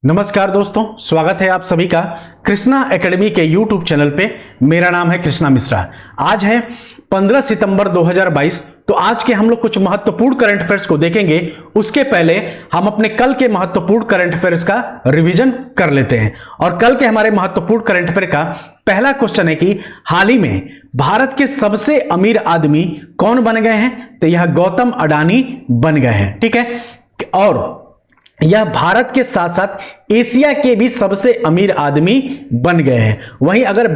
नमस्कार दोस्तों, स्वागत है आप सभी का कृष्णा एकेडमी के YouTube चैनल पे। मेरा नाम है कृष्णा मिश्रा। आज है 15 सितंबर 2022। तो आज के हम लोग कुछ महत्वपूर्ण करंट अफेयर्स को देखेंगे। उसके पहले हम अपने कल के महत्वपूर्ण करंट अफेयर्स का रिवीजन कर लेते हैं। और कल के हमारे महत्वपूर्ण करंट अफेयर का पहला क्वेश्चन है कि हाल ही में भारत के सबसे अमीर आदमी कौन बन गए हैं? तो यह गौतम अडानी बन गए हैं। ठीक है, और यह भारत के साथ साथ एशिया के भी सबसे अमीर आदमी बन गए हैं। वहीं अगर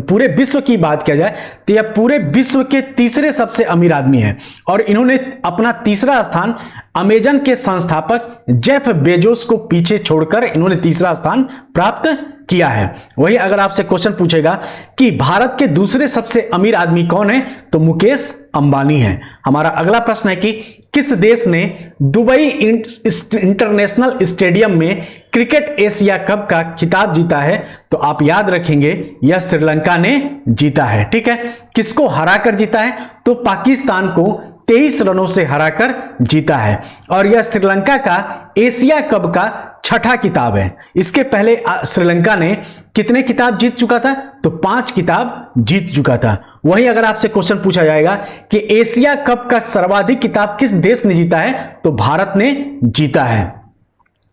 पूरे विश्व की बात किया जाए तो यह पूरे विश्व के तीसरे सबसे अमीर आदमी हैं। और इन्होंने अपना तीसरा स्थान अमेजन के संस्थापक जेफ बेजोस को पीछे छोड़कर इन्होंने तीसरा स्थान प्राप्त किया है। वही अगर आपसे क्वेश्चन पूछेगा कि भारत के दूसरे सबसे अमीर आदमी कौन है, तो मुकेश अंबानी है। हमारा अगला प्रश्न है कि किस देश ने दुबई इंटरनेशनल स्टेडियम में क्रिकेट एशिया कप का खिताब जीता है? तो आप याद रखेंगे यह श्रीलंका ने जीता है। ठीक है, किसको हराकर जीता है? तो पाकिस्तान को 23 रनों से हराकर जीता है। और यह श्रीलंका का एशिया कप का छठा किताब है। इसके पहले श्रीलंका ने कितने किताब जीत चुका था? तो 5 किताब जीत चुका था। वहीं अगर आपसे क्वेश्चन पूछा जाएगा कि एशिया कप का सर्वाधिक किताब किस देश ने जीता है? तो भारत ने जीता है।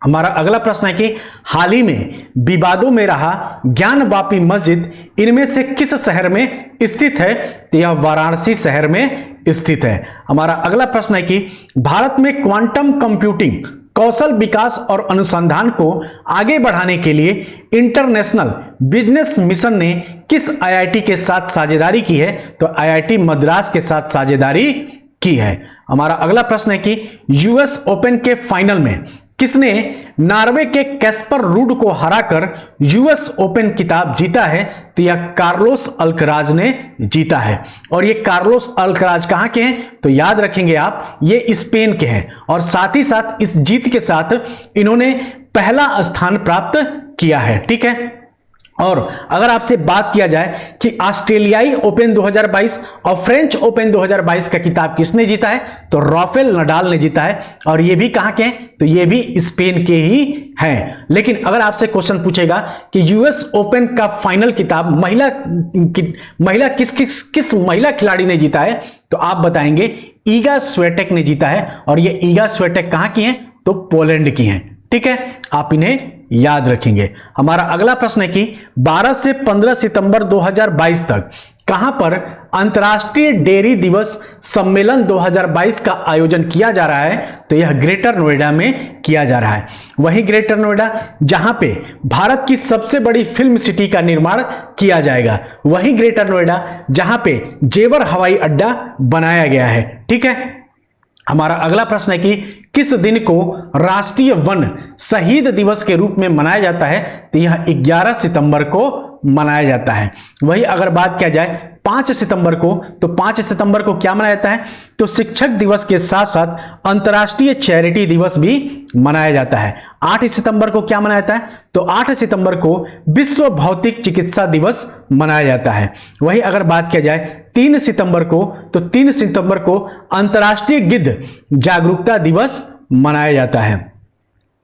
हमारा अगला प्रश्न है कि हाल ही में विवादों में रहा ज्ञानवापी मस्जिद इनमें से किस शहर में स्थित है? तो यह वाराणसी शहर में स्थित है। हमारा अगला प्रश्न है कि भारत में क्वांटम कंप्यूटिंग कौशल विकास और अनुसंधान को आगे बढ़ाने के लिए इंटरनेशनल बिजनेस मिशन ने किस आईआईटी के साथ साझेदारी की है? तो आईआईटी मद्रास के साथ साझेदारी की है। हमारा अगला प्रश्न है कि यूएस ओपन के फाइनल में किसने नॉर्वे के कैस्पर रूड को हराकर यूएस ओपन खिताब जीता है? तो यह कार्लोस अल्कराज ने जीता है। और ये कार्लोस अल्कराज कहां के हैं? तो याद रखेंगे आप, ये स्पेन के हैं। और साथ ही साथ इस जीत के साथ इन्होंने पहला स्थान प्राप्त किया है। ठीक है, और अगर आपसे बात किया जाए कि ऑस्ट्रेलियाई ओपन 2022 और फ्रेंच ओपन 2022 का खिताब किसने जीता है? तो राफेल नडाल ने जीता है। और ये भी कहां के हैं? तो ये भी स्पेन के ही हैं। लेकिन अगर आपसे क्वेश्चन पूछेगा कि यूएस ओपन का फाइनल खिताब महिला किस महिला खिलाड़ी ने जीता है? तो आप बताएंगे ईगा स्विएटेक ने जीता है। और ये ईगा स्विएटेक कहां की हैं? तो पोलैंड की हैं। ठीक है, आप इन्हें याद रखेंगे। हमारा अगला प्रश्न है कि 12 से 15 सितंबर 2022 तक कहां पर अंतर्राष्ट्रीय डेयरी दिवस सम्मेलन 2022 का आयोजन किया जा रहा है? तो यह ग्रेटर नोएडा में किया जा रहा है। वही ग्रेटर नोएडा जहां पे भारत की सबसे बड़ी फिल्म सिटी का निर्माण किया जाएगा। वही ग्रेटर नोएडा जहां पे जेवर हवाई अड्डा बनाया गया है। ठीक है, हमारा अगला प्रश्न है कि किस दिन को राष्ट्रीय वन शहीद दिवस के रूप में मनाया जाता है? तो यह 11 सितंबर को मनाया जाता है। वही अगर बात किया जाए 5 सितंबर को, तो 5 सितंबर को क्या मनाया जाता है? तो शिक्षक दिवस के साथ साथ अंतर्राष्ट्रीय चैरिटी दिवस भी मनाया जाता है। 8 सितंबर को क्या मनाया जाता है? तो 8 सितंबर को विश्व भौतिक चिकित्सा दिवस मनाया जाता है। वही अगर बात किया जाए 3 सितंबर को, तो 3 सितंबर को अंतर्राष्ट्रीय गिद्ध जागरूकता दिवस मनाया जाता है।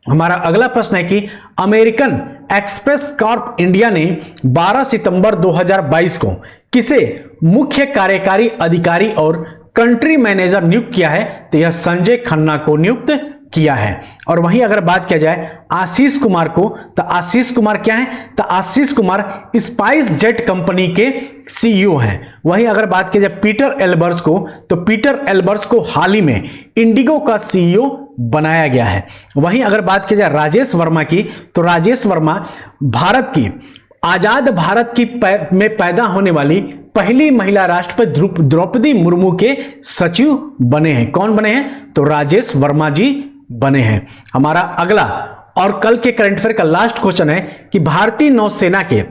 हमारा अगला प्रश्न है कि अमेरिकन एक्सप्रेस कॉर्प इंडिया ने 12 सितंबर 2022 को किसे मुख्य कार्यकारी अधिकारी और कंट्री मैनेजर नियुक्त किया है? तो यह संजय खन्ना को नियुक्त किया है। और वहीं अगर बात किया जाए आशीष कुमार को, तो आशीष कुमार क्या है? तो Ashish Kumar spice jet company के सीईओ हैं। वहीं अगर बात किया जाए पीटर एल्बर्स को, तो पीटर एल्बर्स को हाल ही में इंडिगो का सीईओ बनाया गया है। वहीं अगर बात की जाए राजेश वर्मा की, तो राजेश वर्मा भारत की आजाद भारत की में पैदा होने वाली पहली महिला राष्ट्रपति द्रौपदी मुर्मू के सचिव बने हैं। कौन बने हैं? तो राजेश वर्मा जी बने हैं। हमारा अगला और कल के करंट अफेयर का लास्ट क्वेश्चन है कि भारतीय नौसेना के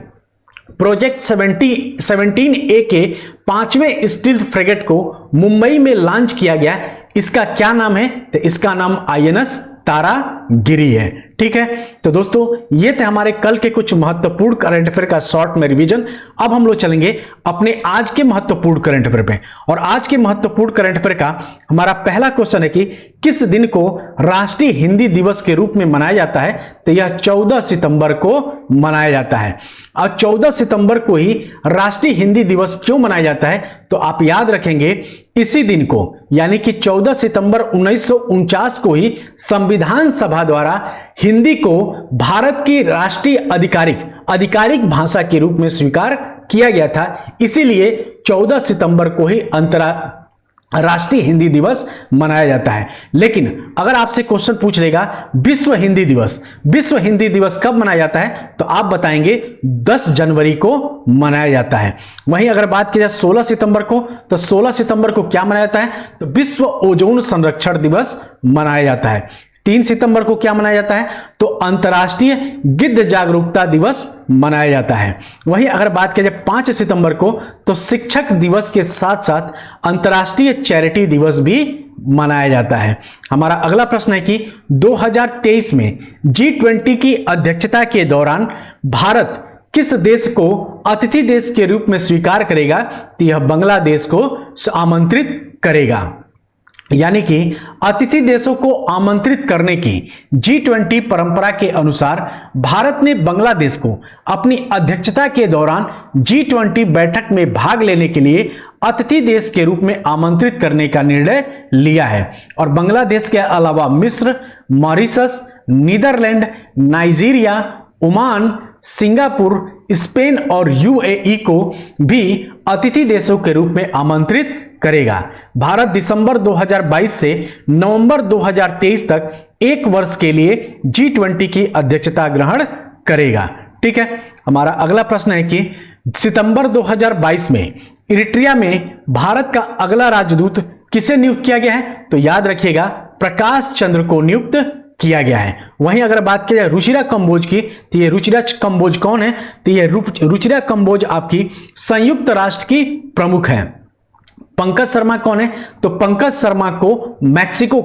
प्रोजेक्ट 17A के 5वें स्टील्थ फ्रिगेट को मुंबई में लॉन्च किया गया। इसका क्या नाम है? तो इसका नाम INS तारागिरी है। ठीक है, तो दोस्तों ये थे हमारे कल के कुछ महत्वपूर्ण करंट अफेयर का शॉर्ट में रिवीजन। अब हम लोग चलेंगे अपने आज के महत्वपूर्ण करंट अफेयर पे, और आज के महत्वपूर्ण करंट अफेयर का हमारा पहला क्वेश्चन है कि किस दिन को राष्ट्रीय हिंदी दिवस के रूप में मनाया जाता है? तो यह 14 सितंबर को मनाया जाता है। और 14 सितंबर को ही राष्ट्रीय हिंदी दिवस क्यों मनाया जाता है? तो आप याद रखेंगे इसी दिन को, यानी कि 14 सितंबर 1949 को ही संविधान सभा द्वारा हिंदी को भारत की राष्ट्रीय आधिकारिक भाषा के रूप में स्वीकार किया गया था। इसीलिए 14 सितंबर को ही राष्ट्रीय हिंदी दिवस मनाया जाता है। लेकिन अगर आपसे क्वेश्चन पूछ लेगा विश्व हिंदी दिवस कब मनाया जाता है? तो आप बताएंगे 10 जनवरी को मनाया जाता है। वहीं अगर बात की जाए 16 सितंबर को, तो 16 सितंबर को क्या मनाया जाता है? तो विश्व ओजोन संरक्षण दिवस मनाया जाता है। 3 सितंबर को क्या मनाया जाता है? तो अंतर्राष्ट्रीय गिद्ध जागरूकता दिवस मनाया जाता है। वहीं अगर बात की जाए 5 सितंबर को, तो शिक्षक दिवस के साथ साथ अंतर्राष्ट्रीय चैरिटी दिवस भी मनाया जाता है। हमारा अगला प्रश्न है कि 2023 में G20 की अध्यक्षता के दौरान भारत किस देश को अतिथि देश के रूप में स्वीकार करेगा? तो यह बांग्लादेश को आमंत्रित करेगा। यानी कि अतिथि देशों को आमंत्रित करने की G20 परंपरा के अनुसार भारत ने बांग्लादेश को अपनी अध्यक्षता के दौरान G20 बैठक में भाग लेने के लिए अतिथि देश के रूप में आमंत्रित करने का निर्णय लिया है। और बांग्लादेश के अलावा मिस्र, Mauritius, Netherland, Nigeria, Oman, Singapore, Spain और UAE को भी अतिथि देशों के रूप में आमंत्रित करेगा। भारत दिसंबर 2022 से नवंबर 2023 तक 1 वर्ष के लिए G20 की अध्यक्षता ग्रहण करेगा। ठीक है, हमारा अगला प्रश्न है कि सितंबर 2022 में इरिट्रिया में भारत का अगला राजदूत किसे नियुक्त किया गया है? तो याद रखिएगा प्रकाश चंद्र को नियुक्त किया गया है। वहीं अगर बात की जाए रुचिरा कंबोज की, तो ये रुचिरा कंबोज कौन है? तो ये रुचिरा कंबोज आपकी संयुक्त राष्ट्र की प्रमुख है। पंकज शर्मा कौन है? तो पंकज शर्मा को मैक्सिको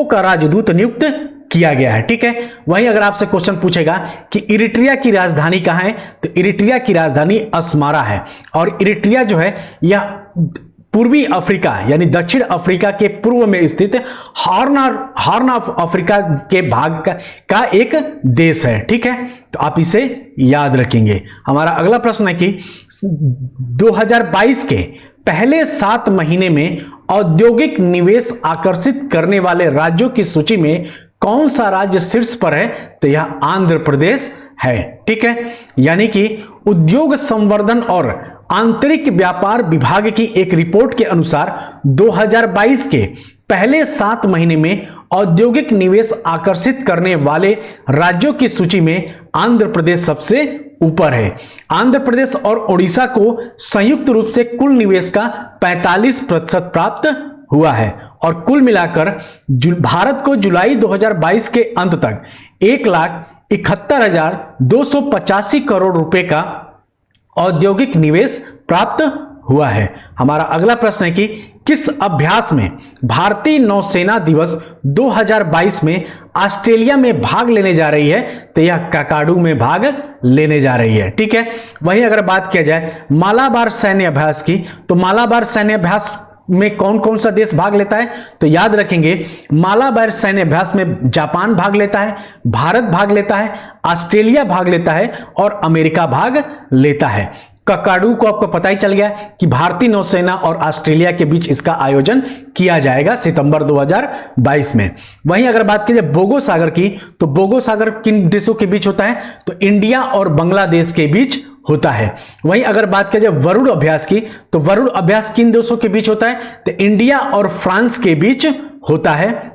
का राजदूत नियुक्त किया गया है। ठीक है, वहीं अगर आपसे क्वेश्चन पूछेगा कि इरिट्रिया की राजधानी कहां है? तो इरिट्रिया की राजधानी अस्मारा है। और इरिट्रिया जो है यह पूर्वी अफ्रीका यानी दक्षिण अफ्रीका के पूर्व में स्थित हॉर्न ऑफ अफ्रीका के भाग का एक देश है। ठीक है, तो आप इसे याद रखेंगे। हमारा अगला प्रश्न है कि 2022 के पहले 7 महीने में औद्योगिक निवेश आकर्षित करने वाले राज्यों की सूची में कौन सा राज्य शीर्ष पर है? तो यह आंध्र प्रदेश है। ठीक है, यानी कि उद्योग संवर्धन और आंतरिक व्यापार विभाग की एक रिपोर्ट के अनुसार 2022 के पहले 7 महीने में औद्योगिक निवेश आकर्षित करने वाले राज्यों की सूची में आंध्र प्रदेश सबसे ऊपर है। आंध्र प्रदेश और ओडिशा को संयुक्त रूप से कुल निवेश का 45% प्राप्त हुआ है। और कुल मिलाकर भारत को जुलाई 2022 के अंत तक 1,71,285 करोड़ रुपए का औद्योगिक निवेश प्राप्त हुआ है। हमारा अगला प्रश्न है कि किस अभ्यास में भारतीय नौसेना दिवस 2022 में ऑस्ट्रेलिया में भाग लेने जा रही है? तो यह काकाडू में भाग लेने जा रही है। ठीक है, वहीं अगर बात किया जाए मालाबार सैन्य अभ्यास की, तो मालाबार सैन्य अभ्यास में कौन कौन सा देश भाग लेता है? तो याद रखेंगे मालाबार सैन्य अभ्यास में जापान भाग लेता है, भारत भाग लेता है, ऑस्ट्रेलिया भाग लेता है और अमेरिका भाग लेता है। काकाडू को आपको पता ही चल गया कि भारतीय नौसेना और ऑस्ट्रेलिया के बीच इसका आयोजन किया जाएगा सितंबर 2022 में। वहीं अगर बात की जाए बोगो सागर की, तो बोगो सागर किन देशों के बीच होता है? तो इंडिया और बांग्लादेश के बीच होता है। वहीं अगर बात की जाए वरुण अभ्यास की, तो वरुण अभ्यास किन देशों के बीच होता है? तो इंडिया और फ्रांस के बीच होता है।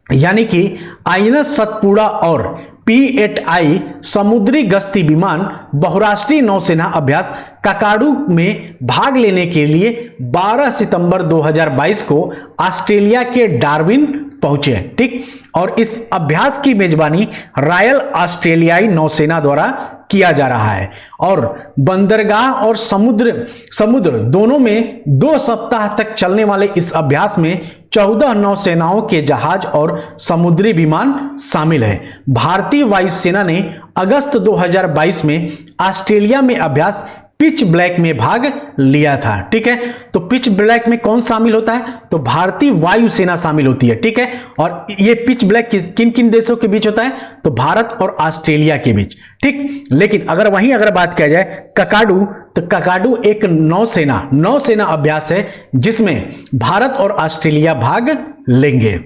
यानी कि आईएनएस सतपुड़ा और P8I समुद्री गश्ती विमान बहुराष्ट्रीय नौसेना अभ्यास काकाडू में भाग लेने के लिए 12 सितंबर 2022 को ऑस्ट्रेलिया के डार्विन पहुंचे। ठीक, और इस अभ्यास की मेजबानी रॉयल ऑस्ट्रेलियाई नौसेना द्वारा किया जा रहा है और बंदरगाह और समुद्र दोनों में 2 सप्ताह तक चलने वाले इस अभ्यास में 14 नौसेनाओं के जहाज और समुद्री विमान शामिल है। भारतीय वायुसेना ने अगस्त 2022 में ऑस्ट्रेलिया में अभ्यास पिच ब्लैक में भाग लिया था। ठीक है, तो पिच ब्लैक में कौन शामिल होता है? तो भारतीय वायुसेना शामिल होती है। ठीक है, और ये पिच ब्लैक किन किन देशों के बीच होता है? तो भारत और ऑस्ट्रेलिया के बीच। ठीक, लेकिन अगर बात किया जाए ककाडू, तो ककाडू एक नौसेना अभ्यास है जिसमें भारत और ऑस्ट्रेलिया भाग लेंगे।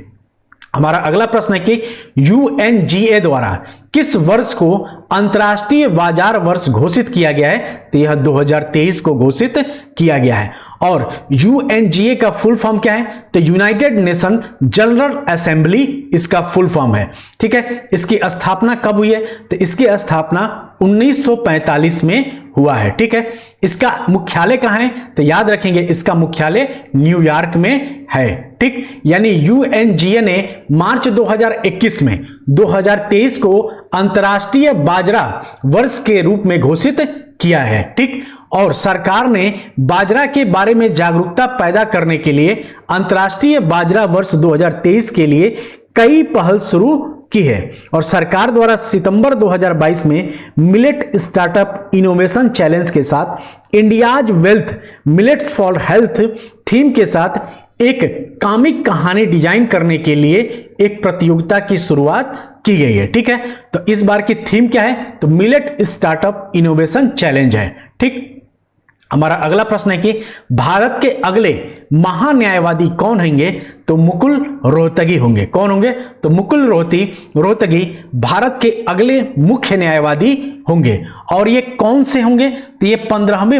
हमारा अगला प्रश्न है कि यूएनजीए द्वारा किस वर्ष को अंतर्राष्ट्रीय बाजार वर्ष घोषित किया गया है? तो यह 2023 को घोषित किया गया है। और यूएनजीए का फुल फॉर्म क्या है? तो यूनाइटेड नेशन जनरल असेंबली इसका फुल फॉर्म है। ठीक है, इसकी स्थापना कब हुई है? तो इसकी स्थापना 1945 में हुआ है। ठीक है, इसका मुख्यालय कहां है? तो याद रखेंगे इसका मुख्यालय न्यूयॉर्क में है। ठीक, यानी यूएनजीए ने मार्च 2021 में 2023 को अंतर्राष्ट्रीय बाजरा वर्ष के रूप में घोषित किया है। ठीक, और सरकार ने बाजरा के बारे में जागरूकता पैदा करने के लिए अंतर्राष्ट्रीय बाजरा वर्ष 2023 के लिए कई पहल शुरू की है। और सरकार द्वारा सितंबर 2022 में मिलेट स्टार्टअप इनोवेशन चैलेंज के साथ India's wealth millets for health theme के साथ एक कॉमिक कहानी डिजाइन करने के लिए एक प्रतियोगिता की शुरुआत की गई है। ठीक है, तो इस बार की थीम क्या है? तो मिलेट स्टार्टअप इनोवेशन चैलेंज है। ठीक, हमारा अगला प्रश्न है कि भारत के अगले महान्यायवादी कौन होंगे? तो मुकुल रोहतगी होंगे। कौन होंगे? तो मुकुल रोहतगी भारत के अगले मुख्य न्यायवादी होंगे। और ये कौन से होंगे? तो ये 15वें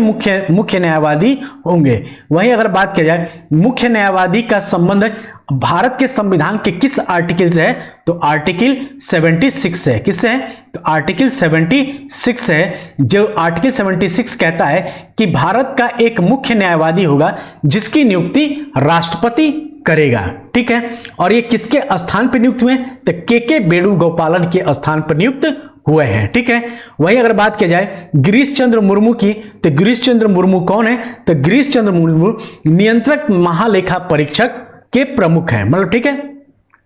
मुख्य न्यायवादी होंगे। वहीं अगर बात की जाए मुख्य न्यायवादी का संबंध भारत के संविधान के किस आर्टिकल से है? तो आर्टिकल 76 है। किससे है? तो आर्टिकल 76 है। जो आर्टिकल 76 कहता है कि भारत का एक मुख्य न्यायवादी होगा जिसकी नियुक्ति राष्ट्रपति करेगा। ठीक है, और ये किसके स्थान पर नियुक्त हुए? तो के वेणुगोपालन के स्थान पर नियुक्त हुए हैं। ठीक है, वही अगर बात की जाए गिरीश चंद्र मुर्मू की, तो गिरीश चंद्र मुर्मू कौन है? तो गिरीश चंद्र मुर्मू नियंत्रक महालेखा परीक्षक के प्रमुख हैं। मतलब ठीक है,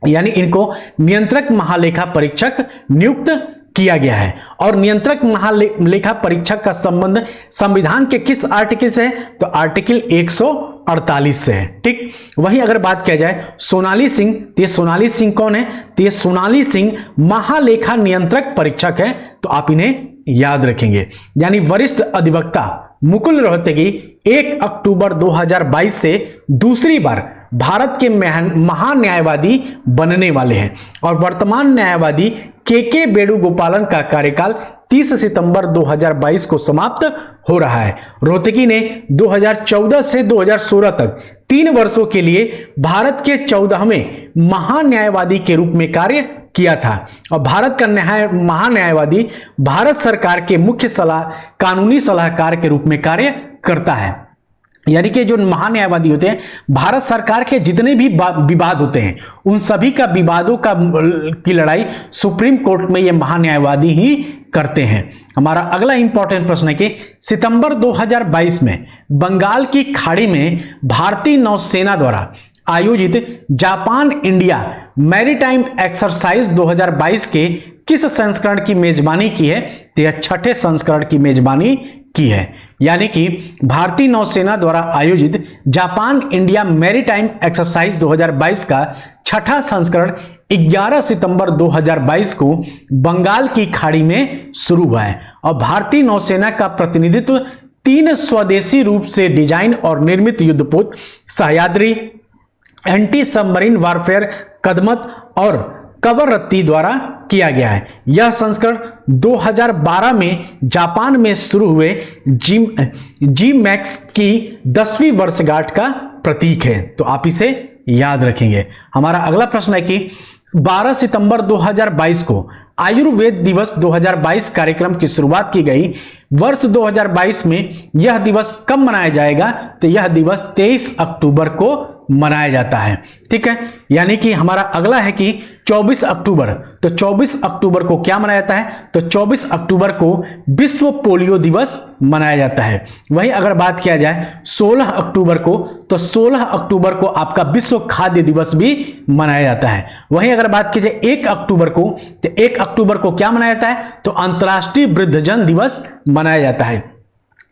यानी इनको नियंत्रक महालेखा परीक्षक नियुक्त किया गया है। और नियंत्रक महालेखा परीक्षक का संबंध संविधान के किस आर्टिकल से है? तो आर्टिकल 148 से है। ठीक, वही अगर बात किया जाए सोनाली सिंह, तो ये सोनाली सिंह कौन है? तो ये सोनाली सिंह महालेखा नियंत्रक परीक्षक है। तो आप इन्हें याद रखेंगे। यानी वरिष्ठ अधिवक्ता मुकुल रोहतगी 1 अक्टूबर 2022 से दूसरी बार भारत के महान्यायवादी बनने वाले हैं। और वर्तमान न्यायवादी के वेणुगोपालन का कार्यकाल 30 सितंबर 2022 को समाप्त हो रहा है। रोहतगी ने 2014 से 2016 तक 3 वर्षों के लिए भारत के 14वें महान्यायवादी के रूप में कार्य किया था। और भारत का महान्यायवादी भारत सरकार के मुख्य कानूनी सलाहकार के रूप में कार्य करता है। यानी कि जो महान्यायवादी होते हैं, भारत सरकार के जितने भी विवाद होते हैं उन सभी का विवादों की लड़ाई सुप्रीम कोर्ट में ये महान्यायवादी ही करते हैं। हमारा अगला इंपॉर्टेंट प्रश्न है कि सितंबर 2022 में बंगाल की खाड़ी में भारतीय नौसेना द्वारा आयोजित जापान इंडिया मैरीटाइम एक्सरसाइज 2022 के किस संस्करण की मेजबानी की है? तो यह 6ठे संस्करण की मेजबानी की है। यानी कि भारतीय नौसेना द्वारा आयोजित जापान इंडिया मैरीटाइम एक्सरसाइज 2022 का 6ठा संस्करण 11 सितंबर 2022 को बंगाल की खाड़ी में शुरू हुआ है। और भारतीय नौसेना का प्रतिनिधित्व 3 स्वदेशी रूप से डिजाइन और निर्मित युद्धपोत Sahyadri, anti submarine warfare Kadmat और कवरत्ती द्वारा किया गया है। यह संस्करण 2012 में जापान में शुरू हुए जी मैक्स की 10वीं वर्षगांठ का प्रतीक है। तो आप इसे याद रखेंगे। हमारा अगला प्रश्न है कि 12 सितंबर 2022 को आयुर्वेद दिवस 2022 कार्यक्रम की शुरुआत की गई। वर्ष 2022 में यह दिवस कब मनाया जाएगा? तो यह दिवस 23 अक्टूबर को मनाया जाता है। ठीक है, यानी कि हमारा अगला है कि 24 अक्टूबर। तो 24 अक्टूबर को क्या मनाया जाता है? तो 24 अक्टूबर को विश्व पोलियो दिवस मनाया जाता है। वहीं अगर बात किया जाए 16 अक्टूबर को, तो 16 अक्टूबर को आपका विश्व खाद्य दिवस भी मनाया जाता है। वहीं अगर बात की जाए 1 अक्टूबर को, तो 1 अक्टूबर को क्या मनाया जाता है? तो अंतर्राष्ट्रीय वृद्धजन दिवस मनाया जाता है।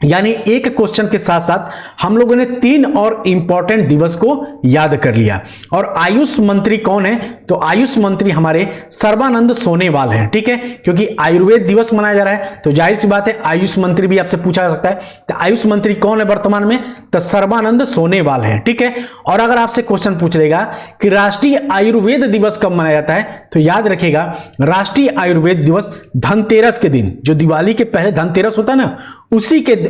यानी एक क्वेश्चन के साथ साथ हम लोगों ने 3 और इंपॉर्टेंट दिवस को याद कर लिया। और आयुष मंत्री कौन है? तो आयुष मंत्री हमारे सर्बानंद सोनोवाल हैं, ठीक है, क्योंकि आयुर्वेद दिवस मनाया जा रहा है तो जाहिर सी बात है आयुष मंत्री भी आपसे पूछा जा सकता है। तो आयुष मंत्री कौन है वर्तमान में? तो सर्बानंद सोनोवाल है, ठीक है। और अगर आपसे क्वेश्चन पूछ लेगा कि राष्ट्रीय आयुर्वेद दिवस कब मनाया जाता है, तो याद रखिएगा राष्ट्रीय आयुर्वेद दिवस धनतेरस के दिन, जो दिवाली के पहले धनतेरस होता है ना,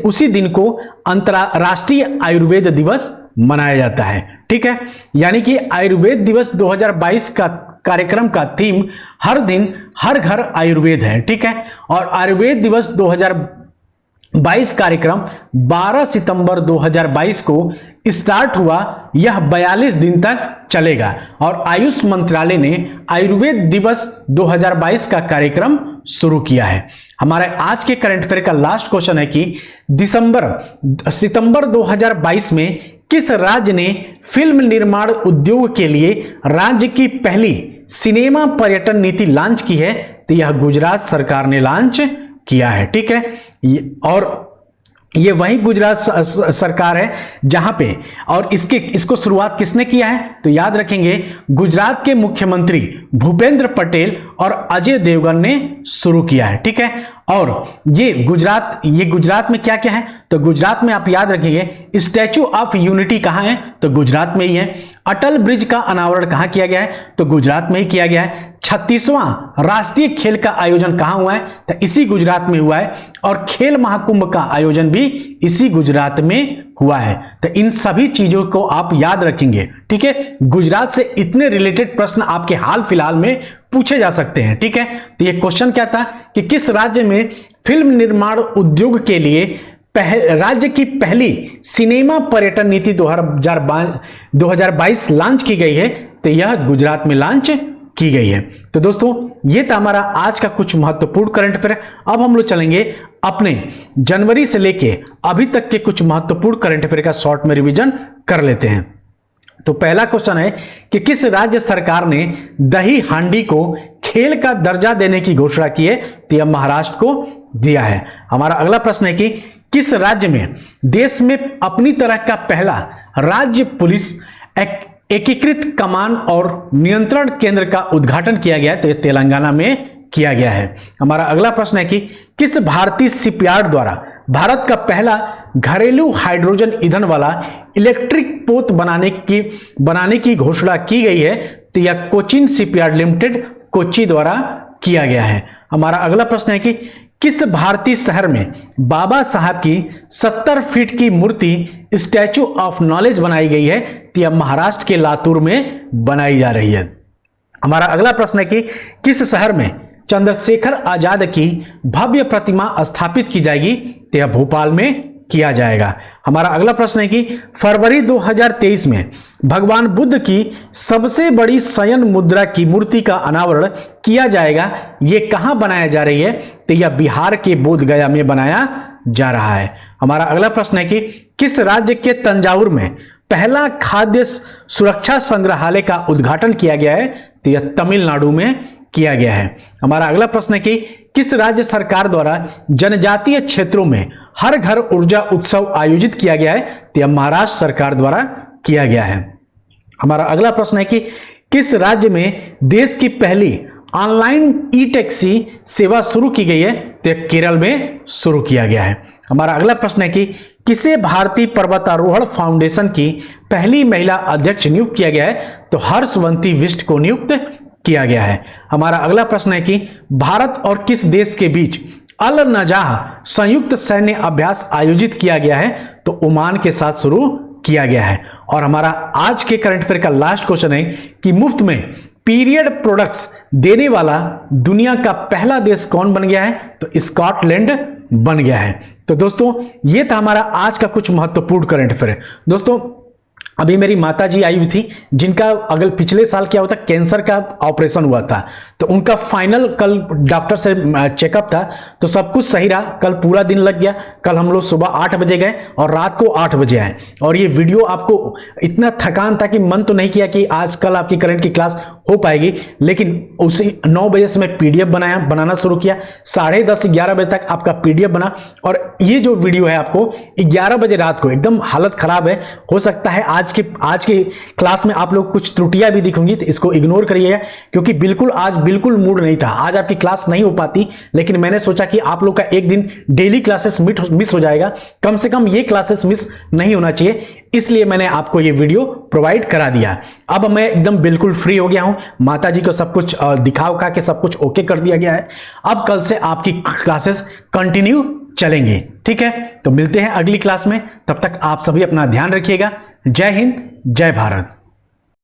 उसी दिन को अंतरराष्ट्रीय आयुर्वेद दिवस मनाया जाता है, ठीक है। यानी कि आयुर्वेद दिवस 2022 का कार्यक्रम का थीम हर दिन हर घर आयुर्वेद है, ठीक है। और आयुर्वेद दिवस 2022 कार्यक्रम 12 सितंबर 2022 को स्टार्ट हुआ। यह 42 दिन तक चलेगा और आयुष मंत्रालय ने आयुर्वेद दिवस 2022 का कार्यक्रम शुरू किया है। हमारे आज के करंट अफेयर का लास्ट क्वेश्चन है कि सितंबर 2022 में किस राज्य ने फिल्म निर्माण उद्योग के लिए राज्य की पहली सिनेमा पर्यटन नीति लॉन्च की है? तो यह गुजरात सरकार ने लॉन्च किया है, ठीक है। और ये वही गुजरात सरकार है जहां पे, और इसको शुरुआत किसने किया है? तो याद रखेंगे गुजरात के मुख्यमंत्री भूपेंद्र पटेल और अजय देवगन ने शुरू किया है, ठीक है। और ये गुजरात में क्या क्या है? तो गुजरात में आप याद रखेंगे स्टैचू ऑफ यूनिटी कहां है? तो गुजरात में ही है। अटल ब्रिज का अनावरण कहां किया गया है? तो गुजरात में ही किया गया है। 36वां राष्ट्रीय खेल का आयोजन कहां हुआ है? तो इसी गुजरात में हुआ है। और खेल महाकुंभ का आयोजन भी इसी गुजरात में हुआ है। तो इन सभी चीजों को आप याद रखेंगे, ठीक है। गुजरात से इतने रिलेटेड प्रश्न आपके हाल फिलहाल में पूछे जा सकते हैं, ठीक है। तो ये क्वेश्चन क्या था कि किस राज्य में फिल्म निर्माण उद्योग के लिए राज्य की पहली सिनेमा पर्यटन नीति 2022 लॉन्च की गई है? तो यह गुजरात में लॉन्च की गई है। तो दोस्तों ये था हमारा आज का कुछ महत्वपूर्ण करंट अफेयर। अब हम लोग चलेंगे अपने जनवरी से लेके अभी तक के कुछ महत्वपूर्ण करंट अफेयर का शॉर्ट में रिवीजन कर लेते हैं। तो पहला क्वेश्चन है कि किस राज्य सरकार ने दही हांडी को खेल का दर्जा देने की घोषणा की है? तो यह महाराष्ट्र को दिया है। हमारा अगला प्रश्न है कि किस राज्य में देश में अपनी तरह का पहला राज्य पुलिस एकीकृत कमान और नियंत्रण केंद्र का उद्घाटन किया गया है? तो यह तेलंगाना में किया गया है। हमारा अगला प्रश्न है कि किस भारतीय शिपयार्ड द्वारा भारत का पहला घरेलू हाइड्रोजन ईंधन वाला इलेक्ट्रिक पोत बनाने की घोषणा की गई है? तो यह कोचिन शिपयार्ड लिमिटेड कोच्चि द्वारा किया गया है। हमारा अगला प्रश्न है कि किस भारतीय शहर में बाबा साहब की 70 फीट की मूर्ति स्टैचू ऑफ नॉलेज बनाई गई है? तो यह महाराष्ट्र के लातूर में बनाई जा रही है। हमारा अगला प्रश्न है कि किस शहर में चंद्रशेखर आजाद की भव्य प्रतिमा स्थापित की जाएगी? तो यह भोपाल में किया जाएगा। हमारा अगला प्रश्न है कि फरवरी 2023 में भगवान बुद्ध की सबसे बड़ी शयन मुद्रा की मूर्ति का अनावरण किया जाएगा। यह कहां बनाया जा रही है? तो यह बिहार के बोधगया में बनाया जा रहा है। हमारा अगला प्रश्न है कि किस राज्य के तंजावुर में पहला खाद्य सुरक्षा संग्रहालय का उद्घाटन किया गया है? तो यह तमिलनाडु में किया गया है। हमारा अगला प्रश्न है कि किस राज्य सरकार द्वारा जनजातीय क्षेत्रों में हर घर ऊर्जा उत्सव आयोजित किया गया है? तो यह महाराष्ट्र सरकार द्वारा किया गया है। हमारा अगला प्रश्न है कि किस राज्य में देश की पहली ऑनलाइन ई टैक्सी सेवा शुरू की गई है? तो यह केरल में शुरू किया गया है। हमारा अगला प्रश्न है कि किसे भारतीय पर्वतारोहण फाउंडेशन की पहली महिला अध्यक्ष नियुक्त किया गया है? तो हर्षवंती बिष्ट को नियुक्त किया गया है। हमारा अगला प्रश्न है कि भारत और किस देश के बीच अल नजाह संयुक्त सैन्य अभ्यास आयोजित किया गया है? तो ओमान के साथ शुरू किया गया है। और हमारा आज के करंट अफेयर का लास्ट क्वेश्चन है कि मुफ्त में पीरियड प्रोडक्ट्स देने वाला दुनिया का पहला देश कौन बन गया है? तो स्कॉटलैंड बन गया है। तो दोस्तों ये था हमारा आज का कुछ महत्वपूर्ण करंट अफेयर। दोस्तों अभी मेरी माता जी आई हुई थी, जिनका अगले पिछले साल क्या होता कैंसर का ऑपरेशन हुआ था, तो उनका फाइनल कल डॉक्टर से चेकअप था, तो सब कुछ सही रहा। कल पूरा दिन लग गया। कल हम लोग सुबह 8 बजे गए और रात को 8 बजे आए। और ये वीडियो आपको इतना थकान था कि मन तो नहीं किया कि आज कल आपकी करंट की क्लास हो पाएगी, लेकिन उसी 9 बजे से मैं पीडीएफ बनाना शुरू किया। 10:30 11 बजे तक आपका पीडीएफ बना। और ये जो वीडियो है आपको 11 बजे रात को, एकदम हालत खराब है, हो सकता है आज के क्लास में आप लोग कुछ त्रुटियां भी दिखूंगी, तो इसको इग्नोर करिएगा, क्योंकि आज बिल्कुल मूड नहीं था। आज आपकी क्लास नहीं हो पाती, लेकिन मैंने सोचा कि आप लोग का एक दिन डेली क्लासेस मिस हो जाएगा, कम से कम ये क्लासेस मिस नहीं होना चाहिए, इसलिए मैंने आपको ये वीडियो प्रोवाइड करा दिया। अब मैं एकदम बिल्कुल फ्री हो गया हूं। माताजी को सब कुछ दिखाव का के सब कुछ ओके कर दिया गया है। अब कल से आपकी क्लासेस कंटिन्यू चलेंगे, ठीक है। तो मिलते हैं अगली क्लास में, तब तक आप सभी अपना ध्यान रखिएगा। जय हिंद, जय भारत।